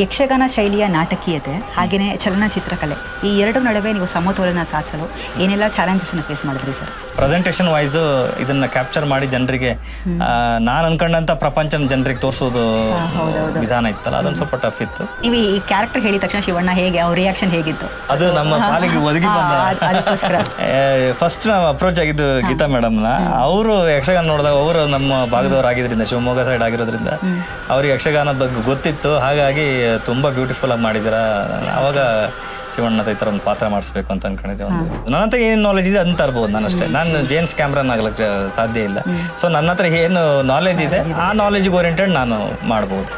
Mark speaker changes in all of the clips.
Speaker 1: ಯಕ್ಷಗಾನ ಶೈಲಿಯ ನಾಟಕೀಯತೆ ಹಾಗೆಯೇ ಚಲನಚಿತ್ರಕಲೆ ಈ ಎರಡರ ನಡುವೆ ನೀವು ಸಮತೋಲನ ಸಾಧಿಸಲು ಏನೆಲ್ಲ ಚಾಲೆಂಜಸ್ನ ಫೇಸ್ ಮಾಡಿದ್ರಿ ಸರ್?
Speaker 2: ಪ್ರೆಸೆಂಟೇಷನ್ ವೈಸು ಇದನ್ನ ಕ್ಯಾಪ್ಚರ್ ಮಾಡಿ ಜನರಿಗೆ ನಾನು ಅನ್ಕೊಂಡಂತ ಪ್ರಪಂಚನ ಜನರಿಗೆ ತೋರಿಸೋದು ವಿಧಾನ ಇತ್ತಲ್ಲ, ಅದೊಂದು ಸ್ವಲ್ಪ ಟಫ್ ಇತ್ತು.
Speaker 1: ನೀವು ಈ ಕ್ಯಾರೆಕ್ಟರ್ ಹೇಳಿದ ತಕ್ಷಣ ಶಿವಣ್ಣ ಹೇಗೆ ಅವ್ರ ರಿಯಾಕ್ಷನ್ ಹೇಗಿತ್ತು?
Speaker 2: ಅದು ನಮ್ಮ ಪಾಲಿಗೆ ಒದಗಿ ಬಂದ ಫಸ್ಟ್ ನಾವು ಅಪ್ರೋಚ್ ಆಗಿದ್ದು ಗೀತಾ ಮೇಡಮ್ನ. ಅವರು ಯಕ್ಷಗಾನ ನೋಡಿದಾಗ ಅವರು ನಮ್ಮ ಭಾಗದವ್ರು ಆಗಿದ್ರಿಂದ, ಶಿವಮೊಗ್ಗ ಸೈಡ್ ಆಗಿರೋದ್ರಿಂದ ಅವ್ರಿಗೆ ಯಕ್ಷಗಾನ ಬಗ್ಗೆ ಗೊತ್ತಿತ್ತು. ಹಾಗಾಗಿ ತುಂಬಾ ಬ್ಯೂಟಿಫುಲ್ ಆಗಿ ಮಾಡಿದಿರ. ಅವಾಗ ಶಿವಣ್ಣ ಈ ಥರ ಒಂದು ಪಾತ್ರ ಮಾಡಿಸ್ಬೇಕು ಅಂತ ಅನ್ಕೊಂಡಿದ್ದೆ. ನನ್ನ ಹತ್ರ ಏನು ನಾಲೆಜ್ ಇದೆ ಅಂತ ತರ್ಬೋದು ನಾನು ಅಷ್ಟೇ. ನಾನು ಜೇಮ್ಸ್ ಕ್ಯಾಮ್ರನ್ ಆಗ್ಲಿಕ್ಕೆ ಸಾಧ್ಯ ಇಲ್ಲ. ಸೊ ನನ್ನ ಹತ್ರ ಏನು ನಾಲೆಜ್ ಇದೆ ಆ ನಾಲೆಜ್ಗೆ ಓರಿಯೆಂಟೆಡ್ ನಾನು ಮಾಡ್ಬೋದು.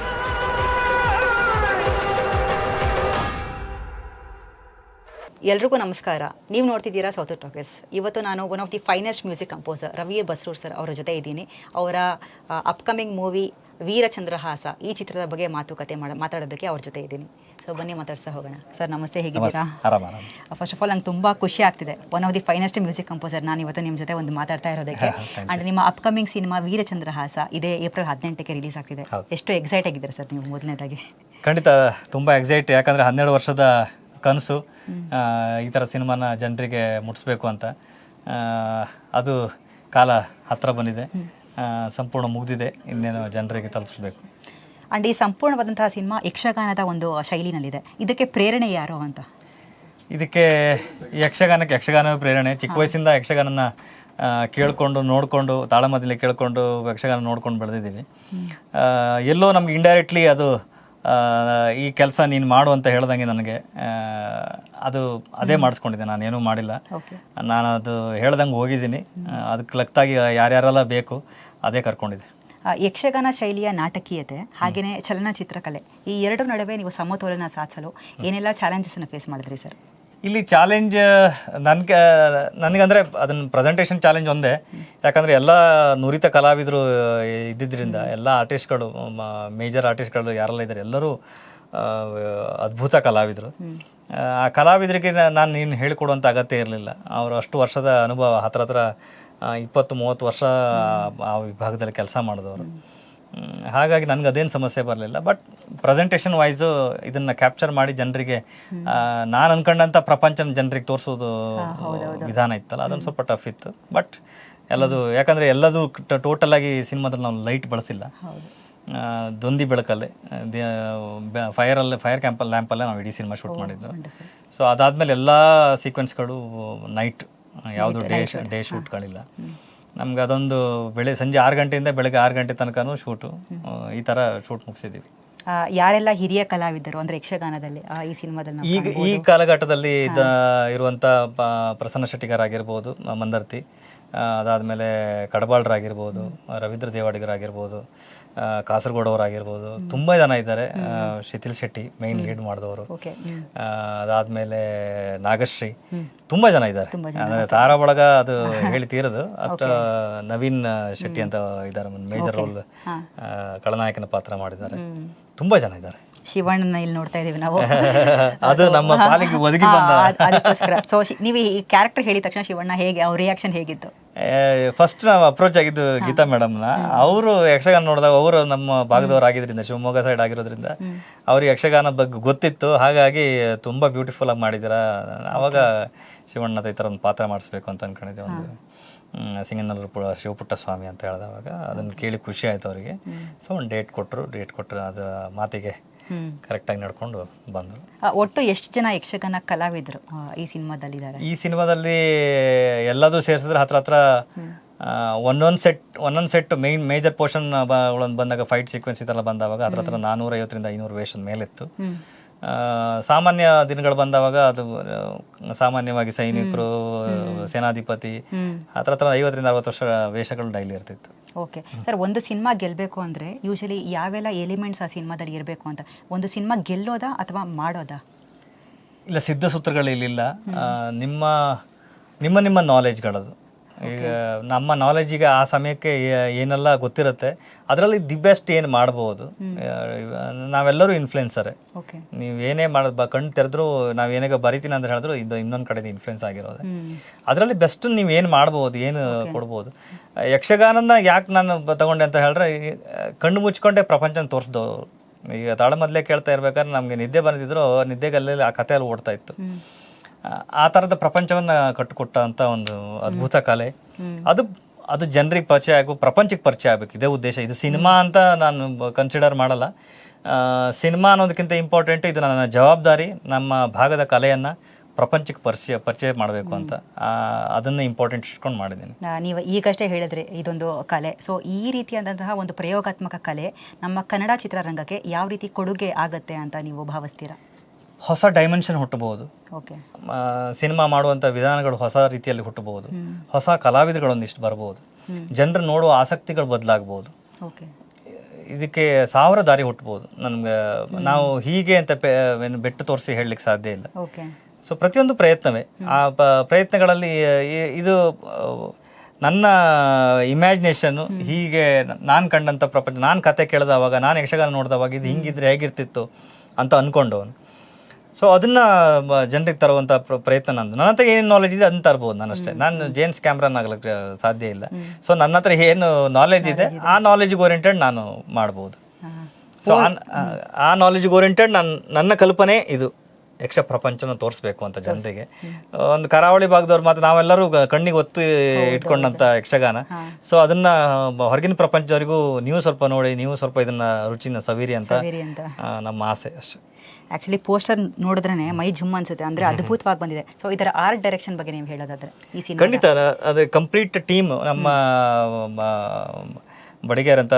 Speaker 1: ಎಲ್ರಿಗೂ ನಮಸ್ಕಾರ. ನೀವು ನೋಡ್ತಿದ್ದೀರಾ ಸೌತ್ ಟಾಕೀಸ್. ಇವತ್ತು ನಾನು one of the finest music composer Ravi Basrur sir ಅವರ ಜೊತೆ ಇದ್ದೀನಿ. ಅವರ ಅಪ್ಕಮಿಂಗ್ ಮೂವಿ ವೀರಚಂದ್ರಹಾಸ ಈ ಚಿತ್ರದ ಬಗ್ಗೆ ಮಾತುಕತೆ ಮಾತಾಡೋದಕ್ಕೆ ಅವ್ರ ಜೊತೆ ಇದ್ದೀನಿ. ಸೊ ಬನ್ನಿ ಮಾತಾಡ್ತಾ ಹೋಗೋಣ. ಸರ್ ನಮಸ್ತೆ, ಹೇಗಿದ್ದೀರಾ? ಫಸ್ಟ್ ಆಫ್ ಆಲ್ ನಂಗೆ ತುಂಬ ಖುಷಿ ಆಗ್ತಿದೆ. One of the finest music composer ನಾನು ಇವತ್ತು ನಿಮ್ಮ ಜೊತೆ ಒಂದು ಮಾತಾಡ್ತಾ ಇರೋದಕ್ಕೆ. ಆ್ಯಂಡ್ ನಿಮ್ಮ ಅಪ್ಕಮಿಂಗ್ ಸಿನಿಮಾ ವೀರಚಂದ್ರಹಾಸ ಇದೇ ಏಪ್ರಿಲ್ 18ಕ್ಕೆ ರಿಲೀಸ್ ಆಗ್ತಿದೆ. ಎಷ್ಟು ಎಕ್ಸೈಟ್ ಆಗಿದ್ದೀರಾ ಸರ್ ನೀವು? ಮೊದಲನೇದಾಗಿ
Speaker 2: ಖಂಡಿತ ತುಂಬ ಎಕ್ಸೈಟ್. ಯಾಕಂದರೆ 12 ವರ್ಷದ ಕನಸು ಈ ಥರ ಸಿನಿಮಾನ ಜನರಿಗೆ ಮುಟ್ಟಿಸ್ಬೇಕು ಅಂತ. ಅದು ಕಾಲ ಹತ್ತಿರ ಬಂದಿದೆ, ಸಂಪೂರ್ಣ ಮುಗಿದಿದೆ. ಇನ್ನೇನು ಜನರಿಗೆ ತಲುಪಿಸ್ಬೇಕು.
Speaker 1: ಆ್ಯಂಡ್ ಈ ಸಂಪೂರ್ಣವಾದಂತಹ ಸಿನಿಮಾ ಯಕ್ಷಗಾನದ ಒಂದು ಶೈಲಿನಲ್ಲಿದೆ. ಇದಕ್ಕೆ ಪ್ರೇರಣೆ ಯಾರು ಅಂತ?
Speaker 2: ಇದಕ್ಕೆ ಯಕ್ಷಗಾನವೇ ಪ್ರೇರಣೆ. ಚಿಕ್ಕ ವಯಸ್ಸಿಂದ ಯಕ್ಷಗಾನನ ಕೇಳಿಕೊಂಡು ನೋಡಿಕೊಂಡು, ತಾಳಮದ್ದಲೆ ಕೇಳಿಕೊಂಡು ಯಕ್ಷಗಾನ ನೋಡ್ಕೊಂಡು ಬೆಳೆದಿದ್ದೀವಿ. ಎಲ್ಲೋ ನಮ್ಗೆ ಇಂಡೈರೆಕ್ಟ್ಲಿ ಅದು ಈ ಕೆಲಸ ನೀನು ಮಾಡು ಅಂತ ಹೇಳ್ದಂಗೆ ನನಗೆ ಅದೇ ಮಾಡಿಸ್ಕೊಂಡಿದ್ದೆ. ನಾನೇನೂ ಮಾಡಿಲ್ಲ. ನಾನು ಅದು ಹೇಳ್ದಂಗೆ ಹೋಗಿದ್ದೀನಿ. ಅದಕ್ಕೆ ಲಕ್ತಾಗಿ ಯಾರ್ಯಾರೆಲ್ಲ ಬೇಕು ಅದೇ ಕರ್ಕೊಂಡಿದ್ದೆ.
Speaker 1: ಯಕ್ಷಗಾನ ಶೈಲಿಯ ನಾಟಕೀಯತೆ ಹಾಗೆಯೇ ಚಲನಚಿತ್ರಕಲೆ ಈ ಎರಡರ ನಡುವೆ ನೀವು ಸಮತೋಲನ ಸಾಧಿಸಲು ಏನೆಲ್ಲ ಚಾಲೆಂಜಸ್ನ ಫೇಸ್ ಮಾಡಿದ್ರಿ ಸರ್?
Speaker 2: ಇಲ್ಲಿ ಚಾಲೆಂಜ್ ನನಗಂದರೆ ಅದನ್ನ ಪ್ರೆಸೆಂಟೇಷನ್ ಚಾಲೆಂಜ್ ಒಂದೇ. ಯಾಕಂದರೆ ಎಲ್ಲ ನುರಿತ ಕಲಾವಿದರು ಇದ್ದಿದ್ದರಿಂದ, ಎಲ್ಲ ಆರ್ಟಿಸ್ಟ್ಗಳು, ಮೇಜರ್ ಆರ್ಟಿಸ್ಟ್ಗಳು ಯಾರೆಲ್ಲ ಇದ್ದಾರೆ ಎಲ್ಲರೂ ಅದ್ಭುತ ಕಲಾವಿದರು. ಆ ಕಲಾವಿದರಿಗೆ ನಾನು ನೀನು ಹೇಳಿಕೊಡುವಂಥ ಅಗತ್ಯ ಇರಲಿಲ್ಲ. ಅವರು ಅಷ್ಟು ವರ್ಷದ ಅನುಭವ, ಹತ್ರ 20-30 ವರ್ಷ ಆ ವಿಭಾಗದಲ್ಲಿ ಕೆಲಸ ಮಾಡಿದವರು. ಹಾಗಾಗಿ ನನಗೆ ಅದೇನು ಸಮಸ್ಯೆ ಬರಲಿಲ್ಲ. ಬಟ್ ಪ್ರೆಸೆಂಟೇಷನ್ ವೈಸು ಇದನ್ನು ಕ್ಯಾಪ್ಚರ್ ಮಾಡಿ ಜನರಿಗೆ ನಾನು ಅನ್ಕೊಂಡಂಥ ಪ್ರಪಂಚನ ಜನರಿಗೆ ತೋರಿಸೋದು ವಿಧಾನ ಇತ್ತಲ್ಲ, ಅದೊಂದು ಸ್ವಲ್ಪ ಟಫ್ ಇತ್ತು. ಬಟ್ ಯಾಕಂದರೆ ಎಲ್ಲದೂ ಟೋಟಲಾಗಿ ಸಿನಿಮಾದಲ್ಲಿ ನಾವು ಲೈಟ್ ಬಳಸಿಲ್ಲ. ದೊಂದಿ ಬೆಳಕಲ್ಲೇ ಫೈರ್ ಲ್ಯಾಂಪಲ್ಲೇ ನಾವು ಇಡೀ ಸಿನಿಮಾ ಶೂಟ್ ಮಾಡಿದ್ದು. ಸೊ ಅದಾದಮೇಲೆ ಎಲ್ಲ ಸೀಕ್ವೆನ್ಸ್ಗಳು ನೈಟ್, ಯಾವುದು ಡೇ ಶೂಟ್ಗಳಿಲ್ಲ. ನಮ್ಗೆ ಅದೊಂದು ಸಂಜೆ 6 ಗಂಟೆಯಿಂದ ಬೆಳಗ್ಗೆ 6 ಗಂಟೆ ತನಕನೂ ಶೂಟು, ಈ ಥರ ಶೂಟ್ ಮುಗಿಸಿದ್ದೀವಿ.
Speaker 1: ಯಾರೆಲ್ಲ ಹಿರಿಯ ಕಲಾವಿದರು ಅಂದರೆ ಯಕ್ಷಗಾನದಲ್ಲಿ ಈ ಸಿನಿಮಾದಲ್ಲಿ
Speaker 2: ಈ ಕಾಲಘಟ್ಟದಲ್ಲಿ ಇರುವಂಥ ಪ್ರಸನ್ನ ಶೆಟ್ಟಿಗರಾಗಿರ್ಬೋದು, ಮಂದರ್ತಿ, ಅದಾದಮೇಲೆ ಕಡಬಾಳ್ರಾಗಿರ್ಬೋದು, ರವೀಂದ್ರ ದೇವಾಡಿಗರಾಗಿರ್ಬೋದು, ಕಾಸರಗೋಡವರಾಗಿರ್ಬೋದು, ತುಂಬ ಜನ ಇದ್ದಾರೆ. ಶಿಥಿಲ್ ಶೆಟ್ಟಿ ಮೈನ್ ಲೀಡ್ ಮಾಡಿದವರು. ಅದಾದಮೇಲೆ ನಾಗಶ್ರೀ, ತುಂಬ ಜನ ಇದ್ದಾರೆ. ಅಂದರೆ ತಾರಾ ಬಳಗ ಅದು ಹೇಳಿ ತೀರದು. ಅಷ್ಟು ನವೀನ್ ಶೆಟ್ಟಿ ಅಂತ ಇದ್ದಾರೆ, ಮೇಜರ್ ರೋಲ್ ಖಳನಾಯಕನ ಪಾತ್ರ ಮಾಡಿದ್ದಾರೆ. ತುಂಬ ಜನ ಇದ್ದಾರೆ.
Speaker 1: ಶಿವಣ್ಣನ ಇಲ್ಲಿ ನೋಡ್ತಾ ಇದೀವಿ ನಾವು.
Speaker 2: ಅದು ನಮ್ಮ ಪಾಲಿಗೆ ಒದಗಿ ಬಂದ.
Speaker 1: ಸೊ ನೀವು ಈ ಕ್ಯಾರೆಕ್ಟರ್ ಹೇಳಿದ ತಕ್ಷಣ ಶಿವಣ್ಣ ಹೇಗೆ, ಅವ್ರ ರಿಯಾಕ್ಷನ್ ಹೇಗಿತ್ತು?
Speaker 2: ಫಸ್ಟ್ ನಾವು ಅಪ್ರೋಚ್ ಆಗಿದ್ದು ಗೀತಾ ಮೇಡಮ್ನ. ಅವರು ಯಕ್ಷಗಾನ ನೋಡಿದಾಗ ಅವರು ನಮ್ಮ ಭಾಗದವ್ರು ಆಗಿದ್ರಿಂದ, ಶಿವಮೊಗ್ಗ ಸೈಡ್ ಆಗಿರೋದ್ರಿಂದ ಅವ್ರಿಗೆ ಯಕ್ಷಗಾನ ಬಗ್ಗೆ ಗೊತ್ತಿತ್ತು. ಹಾಗಾಗಿ ತುಂಬ ಬ್ಯೂಟಿಫುಲ್ ಆಗಿ ಮಾಡಿದಿರ. ಅವಾಗ ಶಿವಣ್ಣ ಈ ಥರ ಒಂದು ಪಾತ್ರ ಮಾಡಿಸ್ಬೇಕು ಅಂತ ಅನ್ಕೊಂಡಿದ್ದೆ. ಒಂದು ಸಿಂಗನಲ್ಲೂರು ಶಿವಪುಟ್ಟ ಸ್ವಾಮಿ ಅಂತ ಹೇಳಿದವಾಗ ಅದನ್ನು ಕೇಳಿ ಖುಷಿ ಆಯಿತು ಅವರಿಗೆ. ಸೊ ಒಂದು ಡೇಟ್ ಕೊಟ್ಟರು. ಅದು ಮಾತಿಗೆ ಕರೆಕ್ಟಾಗಿ ನಡ್ಕೊಂಡು ಬಂದರು.
Speaker 1: ಒಟ್ಟು ಎಷ್ಟು ಜನ ಯಕ್ಷಗಾನ ಕಲಾವಿದರು ಈ ಸಿನಿಮಾದಲ್ಲಿದ್ದಾರೆ? ಈ
Speaker 2: ಸಿನಿಮಾದಲ್ಲಿ ಎಲ್ಲದೂ ಸೇರಿಸಿದ್ರೆ ಹತ್ರ ಒಂದೊಂದು ಸೆಟ್ ಮೇಜರ್ ಪೋರ್ಷನ್ ಬಂದಾಗ, ಫೈಟ್ ಸೀಕ್ವೆನ್ಸ್ ಇದೆಲ್ಲ ಬಂದಾಗ ಹತ್ರ 450-500 ವೇಷದ ಮೇಲಿತ್ತು. ಸಾಮಾನ್ಯ ದಿನಗಳು ಬಂದವಾಗ ಅದು ಸಾಮಾನ್ಯವಾಗಿ ಸೈನಿಕರು, ಸೇನಾಧಿಪತಿ, ಹತ್ರ 50-60 ವರ್ಷ ವೇಷಗಳು ಡೈಲಿ ಇರ್ತಿತ್ತು.
Speaker 1: ಓಕೆ ಸರ್, ಒಂದು ಸಿನಿಮಾ ಗೆಲ್ಲಬೇಕು ಅಂದರೆ ಯೂಶಲಿ ಯಾವೆಲ್ಲ ಎಲಿಮೆಂಟ್ಸ್ ಆ ಸಿನಿಮಾದಲ್ಲಿ ಇರಬೇಕು ಅಂತ? ಒಂದು ಸಿನಿಮಾ ಗೆಲ್ಲೋದಾ ಅಥವಾ ಮಾಡೋದಾ?
Speaker 2: ಇಲ್ಲ, ಸಿದ್ಧಸೂತ್ರಗಳು ಇಲ್ಲಿಲ್ಲ. ನಿಮ್ಮ ನಾಲೆಜ್ಗಳದು. ಈಗ ನಮ್ಮ ನಾಲೆಜಿಗೆ ಆ ಸಮಯಕ್ಕೆ ಏನೆಲ್ಲ ಗೊತ್ತಿರುತ್ತೆ, ಅದರಲ್ಲಿ ದಿ ಬೆಸ್ಟ್ ಏನು ಮಾಡ್ಬೋದು. ನಾವೆಲ್ಲರೂ ಇನ್ಫ್ಲುಯೆನ್ಸರೇ. ನೀವು ಏನೇ ಕಣ್ಣು ತೆರೆದ್ರು, ನಾವೇನಾಗ ಬರಿತೀನಿ ಅಂತ ಹೇಳಿದ್ರು ಇನ್ನೊಂದು ಕಡೆ ಇನ್ಫ್ಲುಯೆನ್ಸ್ ಆಗಿರೋದು. ಅದರಲ್ಲಿ ಬೆಸ್ಟ್ ನೀವು ಏನು ಮಾಡ್ಬೋದು, ಏನು ಕೊಡ್ಬೋದು. ಯಕ್ಷಗಾನನ ಯಾಕೆ ನಾನು ತಗೊಂಡೆ ಅಂತ ಹೇಳಿದ್ರೆ, ಕಣ್ಣು ಮುಚ್ಕೊಂಡೆ ಪ್ರಪಂಚನ ತೋರಿಸ್ದವ್ರು ಈಗ ತಾಳಮದ್ಲೆ ಕೇಳ್ತಾ ಇರ್ಬೇಕಾದ್ರೆ ನಮಗೆ ನಿದ್ದೆ ಬಂದಿದ್ರು ನಿದ್ದೆಗಲ್ಲೇ ಆ ಕಥೆ ಅಲ್ಲಿ ಓಡ್ತಾ ಇತ್ತು. ಆ ಥರದ ಪ್ರಪಂಚವನ್ನ ಕಟ್ಟಿಕೊಟ್ಟ ಅಂತ ಒಂದು ಅದ್ಭುತ ಕಲೆ. ಅದು ಜನರಿಗೆ ಪರಿಚಯ ಆಗಬೇಕು, ಪ್ರಪಂಚಕ್ಕೆ ಪರಿಚಯ ಆಗಬೇಕು, ಇದೇ ಉದ್ದೇಶ. ಇದು ಸಿನಿಮಾ ಅಂತ ನಾನು ಕನ್ಸಿಡರ್ ಮಾಡಲ್ಲ. ಸಿನಿಮಾ ಅನ್ನೋದಕ್ಕಿಂತ ಇಂಪಾರ್ಟೆಂಟ್ ಇದು ನನ್ನ ಜವಾಬ್ದಾರಿ, ನಮ್ಮ ಭಾಗದ ಕಲೆಯನ್ನು ಪ್ರಪಂಚಕ್ಕೆ ಪರಿಚಯ ಮಾಡಬೇಕು ಅಂತ ಅದನ್ನು ಇಂಪಾರ್ಟೆಂಟ್ ಇಟ್ಕೊಂಡು ಮಾಡಿದ್ದೀನಿ.
Speaker 1: ನೀವು ಈಗಷ್ಟೇ ಹೇಳಿದ್ರೆ ಇದೊಂದು ಕಲೆ, ಸೊ ಈ ರೀತಿಯಾದಂತಹ ಒಂದು ಪ್ರಯೋಗಾತ್ಮಕ ಕಲೆ ನಮ್ಮ ಕನ್ನಡ ಚಿತ್ರರಂಗಕ್ಕೆ ಯಾವ ರೀತಿ ಕೊಡುಗೆ ಆಗುತ್ತೆ ಅಂತ ನೀವು ಭಾವಿಸ್ತೀರಾ?
Speaker 2: ಹೊಸ ಡೈಮೆನ್ಷನ್ ಹುಟ್ಟಬಹುದು, ಸಿನಿಮಾ ಮಾಡುವಂಥ ವಿಧಾನಗಳು ಹೊಸ ರೀತಿಯಲ್ಲಿ ಹುಟ್ಟಬಹುದು, ಹೊಸ ಕಲಾವಿದಗಳೊಂದಿಷ್ಟು ಬರ್ಬೋದು, ಜನರು ನೋಡುವ ಆಸಕ್ತಿಗಳು ಬದಲಾಗಬಹುದು, ಇದಕ್ಕೆ 1000 ದಾರಿ ಹುಟ್ಟಬಹುದು. ನಮ್ಗೆ ನಾವು ಹೀಗೆ ಅಂತ ಬೆಟ್ಟು ತೋರಿಸಿ ಹೇಳಲಿಕ್ಕೆ ಸಾಧ್ಯ ಇಲ್ಲ. ಸೊ ಪ್ರತಿಯೊಂದು ಪ್ರಯತ್ನವೇ. ಆ ಪ್ರಯತ್ನಗಳಲ್ಲಿ ಇದು ನನ್ನ ಇಮ್ಯಾಜಿನೇಷನ್ನು, ಹೀಗೆ ನಾನು ಕಂಡಂಥ ಪ್ರಪಂಚ, ನಾನು ಕತೆ ಕೇಳಿದವಾಗ, ನಾನು ಯಕ್ಷಗಾನ ನೋಡಿದವಾಗ ಇದು ಹಿಂಗಿದ್ರೆ ಹೇಗಿರ್ತಿತ್ತು ಅಂತ ಅಂದ್ಕೊಂಡವನು. ಸೊ ಅದನ್ನು ಜನರಿಗೆ ತರುವಂಥ ಪ್ರಯತ್ನ ನಂದು. ನನ್ನ ಹತ್ರ ಏನು ನಾಲೆಜ್ ಇದೆ ಅದನ್ನ ತರ್ಬೋದು ನಾನು ಅಷ್ಟೇ. ನಾನು ಜೇಮ್ಸ್ ಕ್ಯಾಮ್ರನ್ ಆಗ್ಲಿಕ್ಕೆ ಸಾಧ್ಯ ಇಲ್ಲ. ಸೊ ನನ್ನ ಹತ್ರ ಏನು ನಾಲೆಜ್ ಇದೆ ಆ ನಾಲೆಜ್ಗೆ ಓರಿಯೆಂಟೆಡ್ ನಾನು ಮಾಡ್ಬೋದು. ಸೊ ಆ ನಾಲೆಜ್ಗೆ ಓರಿಯೆಂಟೆಡ್ ನನ್ನ ಕಲ್ಪನೆ ಇದು, ಯಕ್ಷ ಪ್ರಪಂಚನ ತೋರಿಸ್ಬೇಕು ಅಂತ ಜನರಿಗೆ. ಒಂದು ಕರಾವಳಿ ಭಾಗದವ್ರು ಮಾತ್ರ ನಾವೆಲ್ಲರೂ ಕಣ್ಣಿಗೆ ಒತ್ತು ಇಟ್ಕೊಂಡಂತ ಯಕ್ಷಗಾನ. ಸೊ ಅದನ್ನ ಹೊರಗಿನ ಪ್ರಪಂಚದವರಿಗೂ ನೀವು ಸ್ವಲ್ಪ ನೋಡಿ, ನೀವು ಸ್ವಲ್ಪ ಇದನ್ನ ರುಚಿನ ಸವಿರಿ ಅಂತ ನಮ್ಮ ಆಸೆ ಅಷ್ಟೇ.
Speaker 1: ಆಕ್ಚುಲಿ ಪೋಸ್ಟರ್ ನೋಡಿದ್ರೆ ಮೈ ಜುಮ್ ಅನ್ಸುತ್ತೆ, ಅಂದ್ರೆ ಅದ್ಭುತವಾಗಿ ಬಂದಿದೆ. ಸೊ ಇದರ ಆರ್ಟ್ ಡೈರೆಕ್ಷನ್ ಬಗ್ಗೆ ನೀವು ಹೇಳೋದಾದ್ರೆ ಈ ಸಿನಿಮಾ?
Speaker 2: ಖಂಡಿತ, ಅದು ಕಂಪ್ಲೀಟ್ ಟೀಮ್. ನಮ್ಮ ಬಡಿಗೇರ್ ಅಂತ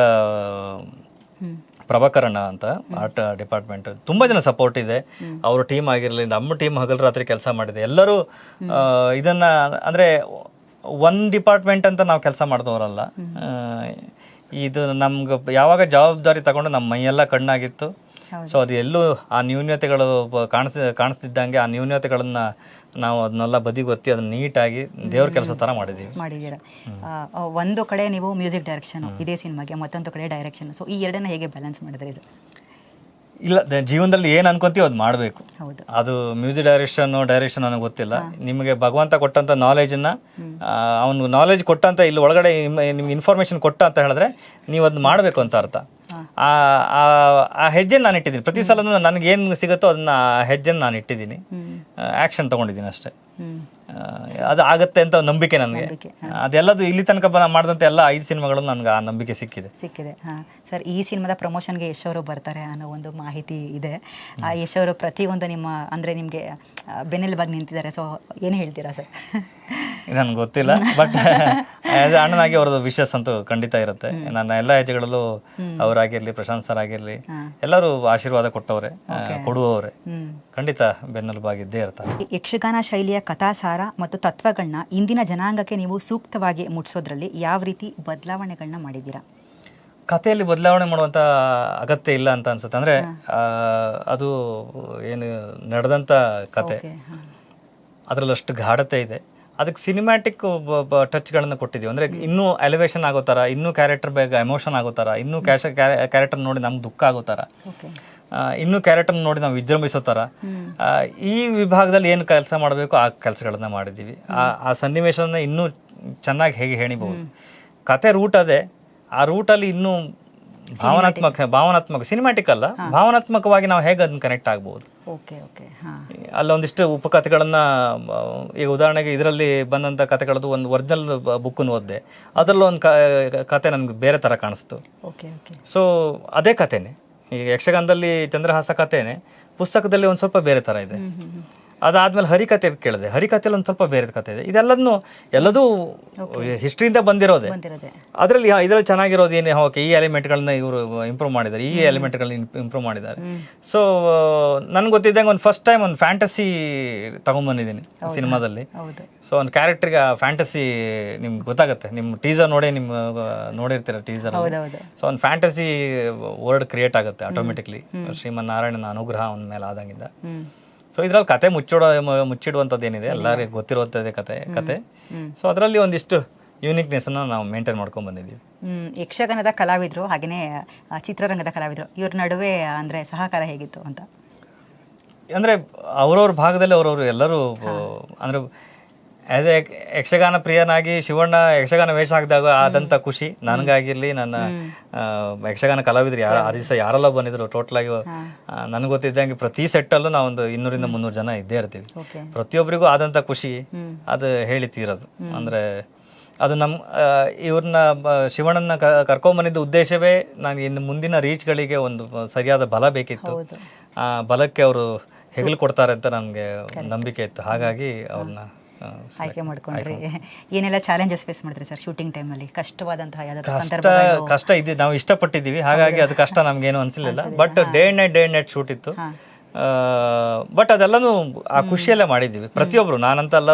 Speaker 2: ಪ್ರಭಾಕರಣ್ಣ ಅಂತ ಆರ್ಟ್ ಡಿಪಾರ್ಟ್ಮೆಂಟ್ ತುಂಬ ಜನ ಸಪೋರ್ಟ್ ಇದೆ. ಅವ್ರ ಟೀಮ್ ಆಗಿರಲಿ, ನಮ್ಮ ಟೀಮ್ ಹಗಲು ರಾತ್ರಿ ಕೆಲಸ ಮಾಡಿದೆ. ಎಲ್ಲರೂ ಇದನ್ನ ಅಂದ್ರೆ ಒನ್ ಡಿಪಾರ್ಟ್ಮೆಂಟ್ ಅಂತ ನಾವು ಕೆಲಸ ಮಾಡಿದವರಲ್ಲ. ಇದು ನಮ್ಗೆ ಯಾವಾಗ ಜವಾಬ್ದಾರಿ ತಗೊಂಡು ನಮ್ಮ ಮೈಯೆಲ್ಲ ಕಣ್ಣಾಗಿತ್ತು. ಸೊ ಅದು ಎಲ್ಲೂ ಆ ನ್ಯೂನ್ಯತೆಗಳು ಕಾಣಿಸ್ತಿದ್ದಂಗೆ ಆ ನ್ಯೂನ್ಯತೆಗಳನ್ನ ನಾವು ಅದನ್ನೆಲ್ಲ ಬದಿಗೊತ್ತಿ ಅದನ್ನ ನೀಟಾಗಿ ದೇವ್ರ ಕೆಲಸ ತರ ಮಾಡಿದ್ದೀರಾ.
Speaker 1: ಒಂದು ಕಡೆ ನೀವು ಮ್ಯೂಸಿಕ್ ಡೈರೆಕ್ಷನ್ ಇದೇ ಸಿನಿಮಾಗೆ, ಮತ್ತೊಂದು ಕಡೆ ಡೈರೆಕ್ಷನ್, ಸೊ ಈ ಎರಡನ್ನ ಹೇಗೆ ಬ್ಯಾಲೆನ್ಸ್ ಮಾಡಿದ್ರಿ?
Speaker 2: ಇಲ್ಲ, ಜೀವನದಲ್ಲಿ ಏನು ಅನ್ಕೊಂತೀವಿ ಅದು ಮಾಡಬೇಕು. ಅದು ಮ್ಯೂಸಿಕ್ ಡೈರೆಕ್ಷನ್ ನನಗೆ ಗೊತ್ತಿಲ್ಲ. ನಿಮಗೆ ಭಗವಂತ ಕೊಟ್ಟಂತ ನಾಲೆಜನ್ನ, ಅವನು ನಾಲೆಜ್ ಕೊಟ್ಟಂತ ಇಲ್ಲಿ ಒಳಗಡೆ ನಿಮ್ಗೆ ಇನ್ಫಾರ್ಮೇಶನ್ ಕೊಟ್ಟ ಅಂತ ಹೇಳಿದ್ರೆ ನೀವು ಅದನ್ನ ಮಾಡಬೇಕು ಅಂತ ಅರ್ಥ. ಆ ಹೆಜ್ಜೆನ ನಾನು ಇಟ್ಟಿದ್ದೀನಿ. ಪ್ರತಿ ಸಲ ನನಗೆ ಏನು ಸಿಗುತ್ತೋ ಅದನ್ನ ಹೆಜ್ಜೆನ ನಾನು ಇಟ್ಟಿದ್ದೀನಿ, ಆಕ್ಷನ್ ತಗೊಂಡಿದ್ದೀನಿ ಅಷ್ಟೇ. ಅದು ಆಗತ್ತೆ ಅಂತ ನಂಬಿಕೆ ನನಗೆ. ಅದೆಲ್ಲದು ಇಲ್ಲಿ ತನಕ ಮಾಡಿದಂತೆ ಎಲ್ಲ 5 ಸಿನಿಮಾಗಳು ನನಗೆ ಆ ನಂಬಿಕೆ ಸಿಕ್ಕಿದೆ.
Speaker 1: ಸರ್, ಈ ಸಿನಿಮಾದ ಪ್ರಮೋಷನ್ಗೆ ಯಶ್ ಅವರು ಬರ್ತಾರೆ ಅನ್ನೋ ಒಂದು ಮಾಹಿತಿ ಇದೆ. ಆ ಯಶ್ ಅವರು ಪ್ರತಿಯೊಂದು ನಿಮ್ಮ ಅಂದರೆ ನಿಮಗೆ ಬೆನ್ನೆಲುಬಾಗಿ ನಿಂತಿದ್ದಾರೆ. ಸೊ ಏನು ಹೇಳ್ತೀರಾ ಸರ್?
Speaker 2: ನನಗೆ ಗೊತ್ತಿಲ್ಲ, ಬಟ್ ಆಸ್ ಅಣ್ಣನಾಗಿ ಅವ್ರದ್ದು ವಿಶಸ್ ಅಂತೂ ಖಂಡಿತ ಇರುತ್ತೆ. ನನ್ನ ಎಲ್ಲ ಹೆಜ್ಜೆಗಳಲ್ಲೂ ಅವರಾಗಿರ್ಲಿ, ಪ್ರಶಾಂತ್ ಸರ್ ಆಗಿರ್ಲಿ, ಎಲ್ಲರೂ ಆಶೀರ್ವಾದ ಕೊಟ್ಟವ್ರೆ, ಕೊಡುವವರೇ. ಖಂಡಿತ ಬೆನ್ನೆಲುಬಾಗಿದ್ದೇ ಇರ್ತಾರೆ.
Speaker 1: ಯಕ್ಷಗಾನ ಶೈಲಿಯ ಕಥಾಸಾರ ಮತ್ತು ತತ್ವಗಳನ್ನ ಇಂದಿನ ಜನಾಂಗಕ್ಕೆ ನೀವು ಸೂಕ್ತವಾಗಿ ಮುಟ್ಟಿಸೋದ್ರಲ್ಲಿ ಯಾವ ರೀತಿ ಬದಲಾವಣೆಗಳನ್ನ ಮಾಡಿದ್ದೀರಾ?
Speaker 2: ಕಥೆಯಲ್ಲಿ ಬದಲಾವಣೆ ಮಾಡುವಂಥ ಅಗತ್ಯ ಇಲ್ಲ ಅಂತ ಅನ್ಸುತ್ತೆ. ಅಂದರೆ ಅದು ಏನು ನಡೆದಂಥ ಕತೆ, ಅದರಲ್ಲಿ ಅಷ್ಟು ಗಾಢತೆ ಇದೆ. ಅದಕ್ಕೆ ಸಿನಿಮ್ಯಾಟಿಕ್ ಟಚ್ಗಳನ್ನು ಕೊಟ್ಟಿದ್ದೀವಿ. ಅಂದರೆ ಇನ್ನೂ ಎಲಿವೇಶನ್ ಆಗೋ ಥರ, ಇನ್ನೂ ಕ್ಯಾರೆಕ್ಟರ್ ಬೇಗ ಎಮೋಷನ್ ಆಗೋ ಥರ, ಇನ್ನೂ ಕ್ಯಾರೆಕ್ಟರ್ ನೋಡಿ ನಮ್ಗೆ ದುಃಖ ಆಗೋ ಥರ, ಇನ್ನೂ ಕ್ಯಾರೆಕ್ಟರ್ ನೋಡಿ ನಾವು ವಿಜೃಂಭಿಸೋ ಥರ, ಈ ವಿಭಾಗದಲ್ಲಿ ಏನು ಕೆಲಸ ಮಾಡಬೇಕು ಆ ಕೆಲಸಗಳನ್ನ ಮಾಡಿದ್ದೀವಿ. ಆ ಸನ್ನಿವೇಶನ ಇನ್ನೂ ಚೆನ್ನಾಗಿ ಹೇಗೆ ಹೆಣಿಬಹುದು. ಕತೆ ರೂಟ್ ಅದೇ, ಆ ರೂಟಲ್ಲಿ ಇನ್ನೂ ಭಾವನಾತ್ಮಕ ಸಿನಿಮ್ಯಾಟಿಕ್ ಅಲ್ಲ, ಭಾವನಾತ್ಮಕವಾಗಿ ನಾವು ಹೇಗೆ ಅದನ್ನ ಕನೆಕ್ಟ್ ಆಗ್ಬೋದು. ಅಲ್ಲೊಂದಿಷ್ಟು ಉಪಕಥೆಗಳನ್ನ, ಈಗ ಉದಾಹರಣೆಗೆ ಇದರಲ್ಲಿ ಬಂದಂಥ ಕಥೆಗಳದ್ದು ಒಂದು ಒರಿಜಿನಲ್ ಬುಕ್ಕನ್ನು ಓದಿದೆ, ಅದರಲ್ಲೂ ಒಂದು ಕತೆ ನನಗೆ ಬೇರೆ ಥರ ಕಾಣಿಸ್ತು. ಸೊ ಅದೇ ಕಥೆನೇ ಈಗ ಯಕ್ಷಗಾನದಲ್ಲಿ ಚಂದ್ರಹಾಸ ಕಥೆನೇ ಪುಸ್ತಕದಲ್ಲಿ ಒಂದು ಸ್ವಲ್ಪ ಬೇರೆ ಥರ ಇದೆ. ಅದಾದ್ಮೇಲೆ ಹರಿಕತೆ ಕೇಳಿದೆ, ಹರಿಕತೆಯಲ್ಲಿ ಒಂದು ಸ್ವಲ್ಪ ಬೇರೆ ಕತೆ ಇದೆ. ಎಲ್ಲದೂ ಹಿಸ್ಟ್ರಿಯಿಂದ ಬಂದಿರೋದೆ. ಇದರಲ್ಲಿ ಚೆನ್ನಾಗಿರೋದು ಏನು, ಓಕೆ ಈ ಎಲಿಮೆಂಟ್ಗಳನ್ನ ಇವರು ಇಂಪ್ರೂವ್ ಮಾಡಿದ್ದಾರೆ, ಈ ಎಲಿಮೆಂಟ್ಗಳನ್ನ ಇಂಪ್ರೂವ್ ಮಾಡಿದ್ದಾರೆ. ಸೊ ನನ್ಗೆ ಗೊತ್ತಿದ್ದಂಗೆ ಒಂದು ಫಸ್ಟ್ ಟೈಮ್ ಒಂದು ಫ್ಯಾಂಟಸಿ ತಗೊಂಡ್ಬಂದಿದ್ದೀನಿ ಸಿನಿಮಾದಲ್ಲಿ. ಸೊ ಒಂದು ಕ್ಯಾರೆಕ್ಟರ್ಗೆ ಫ್ಯಾಂಟಸಿ ನಿಮ್ಗೆ ಗೊತ್ತಾಗುತ್ತೆ, ನಿಮ್ಮ ಟೀಸರ್ ನೋಡಿ, ನೋಡಿರ್ತೀರ ಟೀಸರ್. ಸೊ ಒಂದು ಫ್ಯಾಂಟಸಿ ವರ್ಡ್ ಕ್ರಿಯೇಟ್ ಆಗುತ್ತೆ ಆಟೋಮೆಟಿಕ್ಲಿ, ಶ್ರೀಮನ್ನಾರಾಯಣನ ಅನುಗ್ರಹ ಅವನ ಮೇಲೆ ಆದಂಗಿಂದ. ಸೊ ಇದ್ರಲ್ಲಿ ಕತೆ ಮುಚ್ಚಿಡುವಂಥದ್ದು ಏನಿದೆ ಎಲ್ಲರಿಗೂ ಗೊತ್ತಿರುವಂಥದ್ದೇ ಕತೆ. ಸೊ ಅದರಲ್ಲಿ ಒಂದಿಷ್ಟು ಯೂನಿಕ್ನೆಸ್ ನಾವು ಮೇಂಟೈನ್ ಮಾಡ್ಕೊಂಡ್ ಬಂದಿದ್ದೀವಿ.
Speaker 1: ಯಕ್ಷಗಾನದ ಕಲಾವಿದರು ಹಾಗೆಯೇ ಚಿತ್ರರಂಗದ ಕಲಾವಿದರು ಇವ್ರ ನಡುವೆ ಅಂದ್ರೆ ಸಹಕಾರ ಹೇಗಿತ್ತು ಅಂತ?
Speaker 2: ಅಂದ್ರೆ ಅವ್ರವ್ರ ಭಾಗದಲ್ಲಿ ಅವ್ರವ್ರು ಎಲ್ಲರೂ ಅಂದ್ರೆ ಆಸ್ ಎ ಯಕ್ಷಗಾನ ಪ್ರಿಯನಾಗಿ ಶಿವಣ್ಣ ಯಕ್ಷಗಾನ ವೇಷ ಹಾಕಿದಾಗ ಆದಂಥ ಖುಷಿ ನನಗಾಗಿರ್ಲಿ, ನನ್ನ ಯಕ್ಷಗಾನ ಕಲಾವಿದರು ಆ ದಿವಸ ಯಾರೆಲ್ಲ ಬಂದಿದ್ರು ಟೋಟಲ್ ಆಗಿ ನನಗೆ ಗೊತ್ತಿದ್ದಂಗೆ ಪ್ರತಿ ಸೆಟ್ಟಲ್ಲೂ ನಾವೊಂದು 200-300 ಜನ ಇದ್ದೇ ಇರ್ತೀವಿ. ಪ್ರತಿಯೊಬ್ಬರಿಗೂ ಆದಂಥ ಖುಷಿ ಅದು ಹೇಳಿ ತೀರೋದು. ಅಂದರೆ ಅದು ನಮ್ಮ ಇವ್ರನ್ನ ಶಿವಣ್ಣನ ಕರ್ಕೊಂಬಂದಿದ್ದ ಉದ್ದೇಶವೇ ನನಗೆ ಇನ್ನು ಮುಂದಿನ ರೀಚ್ಗಳಿಗೆ ಒಂದು ಸರಿಯಾದ ಬಲ ಬೇಕಿತ್ತು. ಆ ಬಲಕ್ಕೆ ಅವರು ಹೆಗಲು ಕೊಡ್ತಾರೆ ಅಂತ ನನಗೆ ನಂಬಿಕೆ ಇತ್ತು. ಹಾಗಾಗಿ ಅವ್ರನ್ನ
Speaker 1: ಆಯ್ಕೆ ಮಾಡ್ಕೊಂಡ್ರಿ. ಏನೆಲ್ಲ ಚಾಲೆಂಜಸ್ ಫೇಸ್ ಮಾಡಿದ್ರಿ ಸರ್ ಶೂಟಿಂಗ್ ಟೈಮಲ್ಲಿ? ಕಷ್ಟವಾದಂತಹ
Speaker 2: ಕಷ್ಟ ಇದೆ, ನಾವು ಇಷ್ಟಪಟ್ಟಿದ್ದೀವಿ, ಹಾಗಾಗಿ ಅದು ಕಷ್ಟ ನಮ್ಗೇನು ಅನ್ಸಲಿಲ್ಲ. But day and night shoot ಇತ್ತು. ಬಟ್ ಅದೆಲ್ಲನೂ ಆ ಖುಷಿಯಲ್ಲೇ ಮಾಡಿದ್ದೀವಿ ಪ್ರತಿಯೊಬ್ರು. ನಾನಂತಲ್ಲ,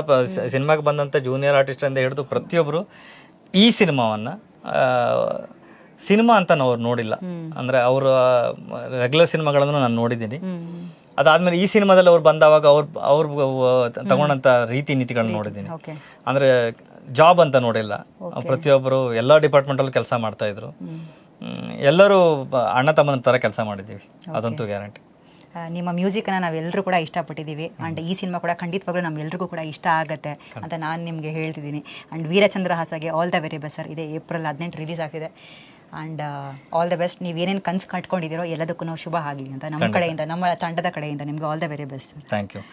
Speaker 2: ಸಿನಿಮಾಗೆ ಬಂದಂಥ ಜೂನಿಯರ್ ಆರ್ಟಿಸ್ಟ್ ಅಂತ ಹಿಡಿದು ಪ್ರತಿಯೊಬ್ರು ಈ ಸಿನಿಮಾವನ್ನ ಸಿನಿಮಾ ಅಂತ ಅವ್ರು ನೋಡಿಲ್ಲ. ಅಂದ್ರೆ ಅವರ ರೆಗ್ಯುಲರ್ ಸಿನಿಮಾಗಳನ್ನು ನಾನು ನೋಡಿದ್ದೀನಿ. ಅದಾದ್ಮೇಲೆ ಈ ಸಿನಿಮಾದಲ್ಲಿ ಅವ್ರು ಬಂದವಾಗ ಅವ್ರು ತಗೊಂಡಂತ ರೀತಿ ನೀತಿಗಳನ್ನ ನೋಡಿದ್ದೀನಿ. ಅಂದ್ರೆ ಜಾಬ್ ಅಂತ ನೋಡಿಲ್ಲ. ಪ್ರತಿಯೊಬ್ಬರು ಎಲ್ಲ ಡಿಪಾರ್ಟ್ಮೆಂಟಲ್ಲೂ ಕೆಲಸ ಮಾಡ್ತಾ ಇದ್ರು. ಎಲ್ಲರೂ ಅಣ್ಣ ತಮ್ಮನ ಥರ ಕೆಲಸ ಮಾಡಿದ್ದೀವಿ, ಅದಂತೂ ಗ್ಯಾರಂಟಿ.
Speaker 1: ನಿಮ್ಮ ಮ್ಯೂಸಿಕ್ನ ನಾವೆಲ್ಲರೂ ಕೂಡ ಇಷ್ಟಪಟ್ಟಿದ್ದೀವಿ. ಆ್ಯಂಡ್ ಈ ಸಿನಿಮಾ ಕೂಡ ಖಂಡಿತವಾಗ್ಲೂ ನಮ್ಮೆಲ್ರಿಗೂ ಕೂಡ ಇಷ್ಟ ಆಗುತ್ತೆ ಅಂತ ನಾನು ನಿಮಗೆ ಹೇಳ್ತಿದ್ದೀನಿ. ಆ್ಯಂಡ್ ವೀರಚಂದ್ರಹಾಸಗೆ all the very best sir. ಇದೇ ಏಪ್ರಿಲ್ 18 ರಿಲೀಸ್ ಆಗ್ತಿದೆ. And all the best. ನೀವೇನೇನು ಕನ್ಸು ಕಟ್ಕೊಂಡಿದ್ದೀರೋ ಎಲ್ಲದಕ್ಕೂ ಶುಭ ಆಗಲಿ ಅಂತ ನಮ್ಮ ಕಡೆಯಿಂದ, ನಮ್ಮ ತಂಡದ ಕಡೆಯಿಂದ ನಿಮಗೆ all the very best.
Speaker 2: Thank you.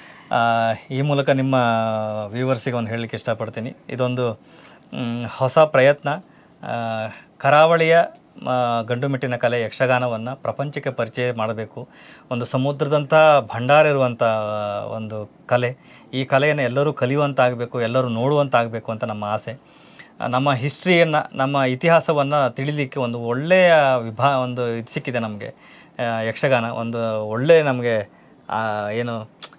Speaker 2: ಈ ಮೂಲಕ ನಿಮ್ಮ ವ್ಯೂವರ್ಸಿಗೆ ಒಂದು ಹೇಳಲಿಕ್ಕೆ ಇಷ್ಟಪಡ್ತೀನಿ. ಇದೊಂದು ಹೊಸ ಪ್ರಯತ್ನ. ಕರಾವಳಿಯ ಗಂಡುಮೆಟ್ಟಿನ ಕಲೆ ಯಕ್ಷಗಾನವನ್ನು ಪ್ರಪಂಚಕ್ಕೆ ಪರಿಚಯ ಮಾಡಬೇಕು. ಒಂದು ಸಮುದ್ರದಂಥ ಭಂಡಾರ ಇರುವಂಥ ಒಂದು ಕಲೆ. ಈ ಕಲೆಯನ್ನು ಎಲ್ಲರೂ ಕಲಿಯುವಂತಾಗಬೇಕು, ಎಲ್ಲರೂ ನೋಡುವಂತಾಗಬೇಕು ಅಂತ ನಮ್ಮ ಆಸೆ. ನಮ್ಮ ಹಿಸ್ಟ್ರಿಯನ್ನು, ನಮ್ಮ ಇತಿಹಾಸವನ್ನು ತಿಳಿಲಿಕ್ಕೆ ಒಂದು ಒಳ್ಳೆಯ ಒಂದು ಇದು ಸಿಕ್ಕಿದೆ ನಮಗೆ. ಯಕ್ಷಗಾನ ಒಂದು ಒಳ್ಳೆಯ ನಮಗೆ ಏನು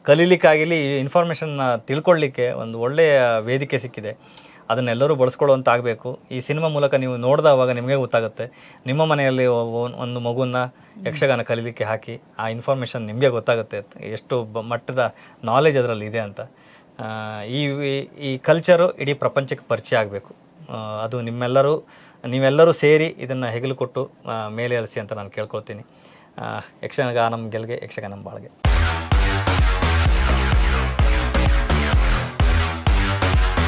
Speaker 2: ಕಲೀಲಿಕ್ಕಾಗಿರಲಿ, ಇನ್ಫಾರ್ಮೇಷನ್ನ ತಿಳ್ಕೊಳ್ಳಿಕ್ಕೆ ಒಂದು ಒಳ್ಳೆಯ ವೇದಿಕೆ ಸಿಕ್ಕಿದೆ. ಅದನ್ನೆಲ್ಲರೂ ಬಳಸ್ಕೊಳ್ಳುವಂತಾಗಬೇಕು. ಈ ಸಿನಿಮಾ ಮೂಲಕ ನೀವು ನೋಡಿದವಾಗ ನಿಮಗೆ ಗೊತ್ತಾಗುತ್ತೆ. ನಿಮ್ಮ ಮನೆಯಲ್ಲಿ ಒಂದು ಮಗುನ ಯಕ್ಷಗಾನ ಕಲೀಲಿಕ್ಕೆ ಹಾಕಿ ಆ ಇನ್ಫಾರ್ಮೇಷನ್ ನಿಮಗೆ ಗೊತ್ತಾಗುತ್ತೆ ಎಷ್ಟು ಮಟ್ಟದ ನಾಲೆಜ್ ಅದರಲ್ಲಿ ಇದೆ ಅಂತ. ಈ ಕಲ್ಚರು ಇಡೀ ಪ್ರಪಂಚಕ್ಕೆ ಪರಿಚಯ ಆಗಬೇಕು. ಅದು ನೀವೆಲ್ಲರೂ ಸೇರಿ ಇದನ್ನು ಹೆಗಲು ಕೊಟ್ಟು ಮೇಲೆ ಎಳಿಸಿ ಅಂತ ನಾನು ಕೇಳ್ಕೊಳ್ತೀನಿ. ಯಕ್ಷಗಾನಂ ಗೆಲ್ಗೆ, ಯಕ್ಷಗಾನಂ ಬಾಳ್ಗೆ.